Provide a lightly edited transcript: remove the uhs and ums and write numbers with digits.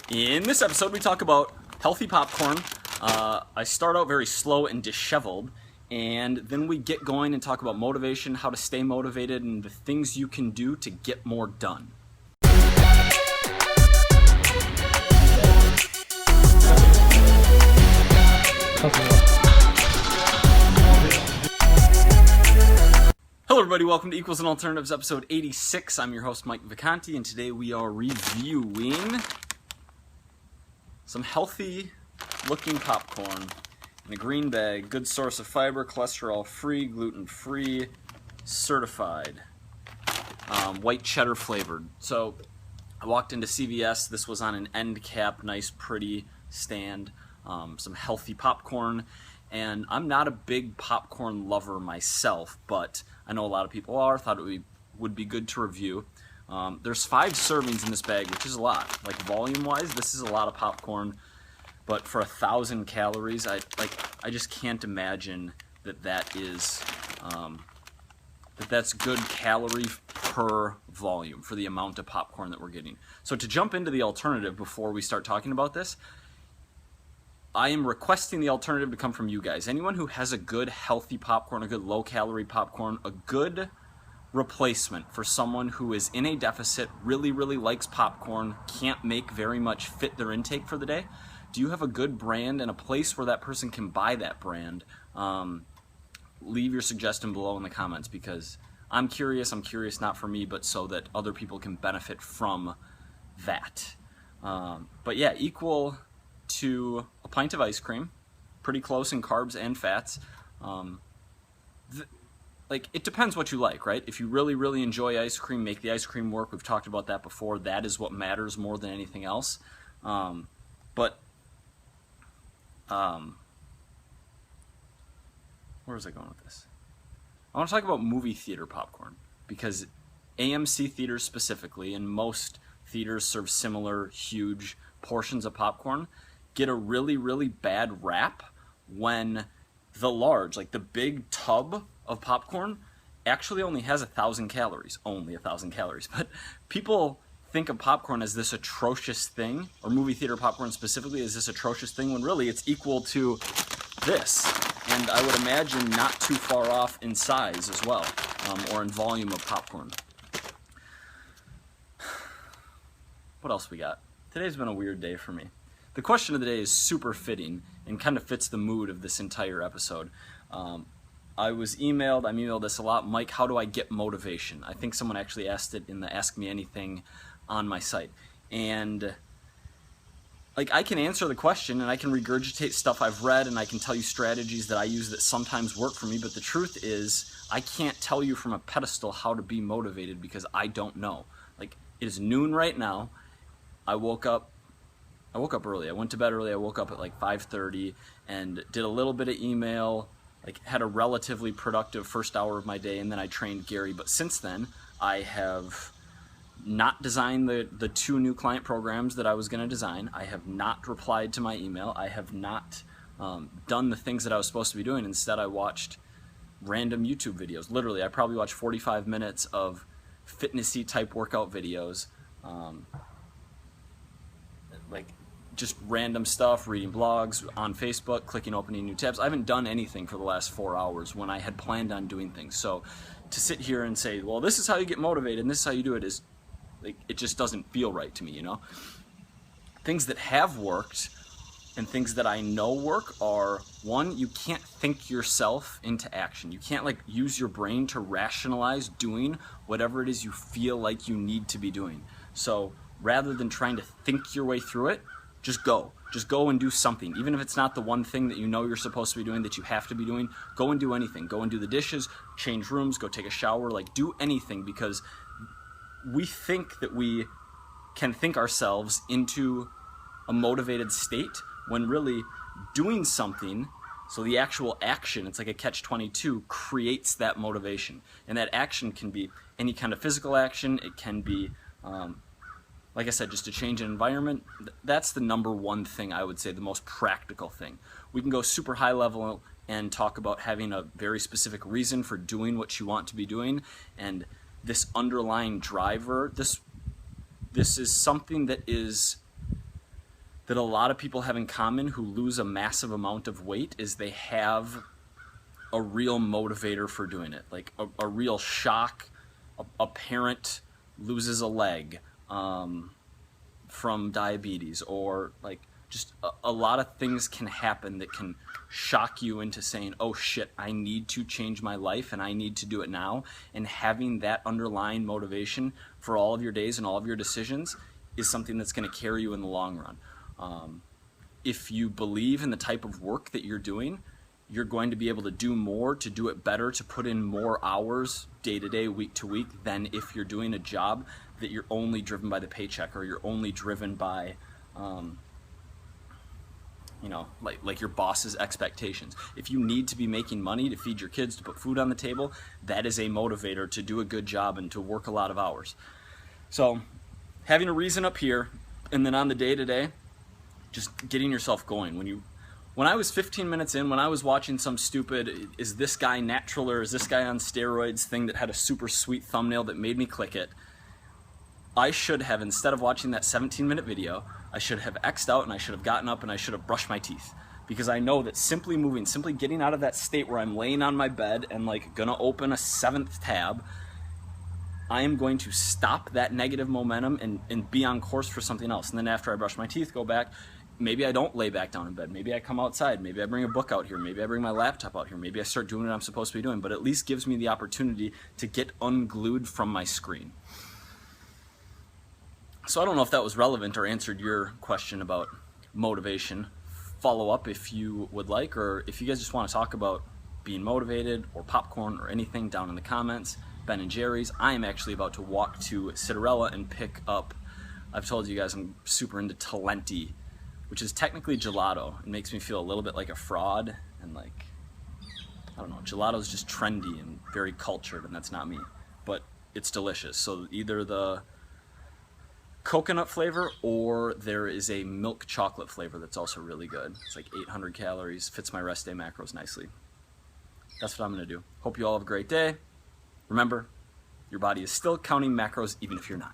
In this episode, we talk about healthy popcorn. I start out very slow and disheveled, and then we get going and talk about motivation, how to stay motivated, and the things you can do to get more done. Hello everybody, welcome to Equals and Alternatives, episode 86. I'm your host, Mike Vacanti, and today we are reviewing some healthy looking popcorn in a green bag, good source of fiber, cholesterol free, gluten free, certified, white cheddar flavored. So I walked into CVS, this was on an end cap, nice pretty stand, some healthy popcorn, and I'm not a big popcorn lover myself, but I know a lot of people are. Thought it would be good to review. There's 5 servings in this bag, which is a lot. Like volume-wise, this is a lot of popcorn. But for 1,000 calories, I just can't imagine that's good calorie per volume for the amount of popcorn that we're getting. So to jump into the alternative before we start talking about this, I am requesting the alternative to come from you guys. Anyone who has a good healthy popcorn, a good low-calorie popcorn, a good replacement for someone who is in a deficit, really likes popcorn, can't make very much fit their intake for the day. Do you have a good brand and a place where that person can buy that brand? Leave your suggestion below in the comments, because I'm curious not for me, but so that other people can benefit from that. But yeah, equal to a pint of ice cream, pretty close in carbs and fats. It depends what you like, right? If you really enjoy ice cream, make the ice cream work. We've talked about that before. That is what matters more than anything else. Where was I going with this? I want to talk about movie theater popcorn, because AMC theaters specifically, and most theaters serve similar huge portions of popcorn, get a really bad rap when the large, like the big tub of popcorn, actually only has 1,000 calories. Only 1,000 calories. But people think of popcorn as this atrocious thing, or movie theater popcorn specifically as this atrocious thing, when really it's equal to this. And I would imagine not too far off in size as well, or in volume of popcorn. What else we got? Today's been a weird day for me. The question of the day is super fitting and kind of fits the mood of this entire episode. I'm emailed this a lot. Mike, how do I get motivation? I think someone actually asked it in the Ask Me Anything on my site. And I can answer the question, and I can regurgitate stuff I've read, and I can tell you strategies that I use that sometimes work for me, but the truth is I can't tell you from a pedestal how to be motivated, because I don't know. It is noon right now. I woke up early. I went to bed early. I woke up at 5:30 and did a little bit of email, had a relatively productive first hour of my day, and then I trained Gary. But since then, I have not designed the 2 new client programs that I was going to design. I have not replied to my email. I have not done the things that I was supposed to be doing. Instead, I watched random YouTube videos. Literally, I probably watched 45 minutes of fitnessy type workout videos. Just random stuff, reading blogs on Facebook, opening new tabs. I haven't done anything for the last 4 hours when I had planned on doing things. So to sit here and say, well, this is how you get motivated and this is how you do it, is it just doesn't feel right to me, you know? Things that have worked and things that I know work are, one, you can't think yourself into action. You can't use your brain to rationalize doing whatever it is you feel like you need to be doing. So rather than trying to think your way through it, just go and do something. Even if it's not the one thing that you know you're supposed to be doing, that you have to be doing, go and do anything. Go and do the dishes, change rooms, go take a shower, do anything, because we think that we can think ourselves into a motivated state when really doing something, so the actual action, it's like a catch-22, creates that motivation. And that action can be any kind of physical action. It can be like I said, just to change an environment. That's the number one thing I would say, the most practical thing. We can go super high level and talk about having a very specific reason for doing what you want to be doing, and this underlying driver, this is something that is that a lot of people have in common who lose a massive amount of weight is they have a real motivator for doing it, like a real shock. A parent loses a leg from diabetes, or like just a lot of things can happen that can shock you into saying, oh shit, I need to change my life and I need to do it now. And having that underlying motivation for all of your days and all of your decisions is something that's going to carry you in the long run. If you believe in the type of work that you're doing, you're going to be able to do more, to do it better, to put in more hours day to day, week to week, than if you're doing a job that you're only driven by the paycheck, or you're only driven by like your boss's expectations. If you need to be making money to feed your kids, to put food on the table, that is a motivator to do a good job and to work a lot of hours. So having a reason up here, and then on the day-to-day, just getting yourself going. When I was 15 minutes in, when I was watching some stupid, is this guy natural or is this guy on steroids thing that had a super sweet thumbnail that made me click it, I should have, instead of watching that 17-minute video, I should have X'd out and I should have gotten up and I should have brushed my teeth. Because I know that simply moving, simply getting out of that state where I'm laying on my bed and like gonna open a 7th tab, I am going to stop that negative momentum and be on course for something else. And then after I brush my teeth, go back, maybe I don't lay back down in bed. Maybe I come outside. Maybe I bring a book out here. Maybe I bring my laptop out here. Maybe I start doing what I'm supposed to be doing. But at least gives me the opportunity to get unglued from my screen. So I don't know if that was relevant or answered your question about motivation. Follow up if you would like, or if you guys just want to talk about being motivated or popcorn or anything, down in the comments. Ben and Jerry's. I am actually about to walk to Citarella and pick up, I've told you guys I'm super into Talenti, which is technically gelato. It makes me feel a little bit like a fraud, and like, I don't know, gelato's just trendy and very cultured, and that's not me. But it's delicious. So either the coconut flavor, or there is a milk chocolate flavor that's also really good. It's like 800 calories, fits my rest day macros nicely. That's what I'm gonna do. Hope you all have a great day. Remember, your body is still counting macros even if you're not.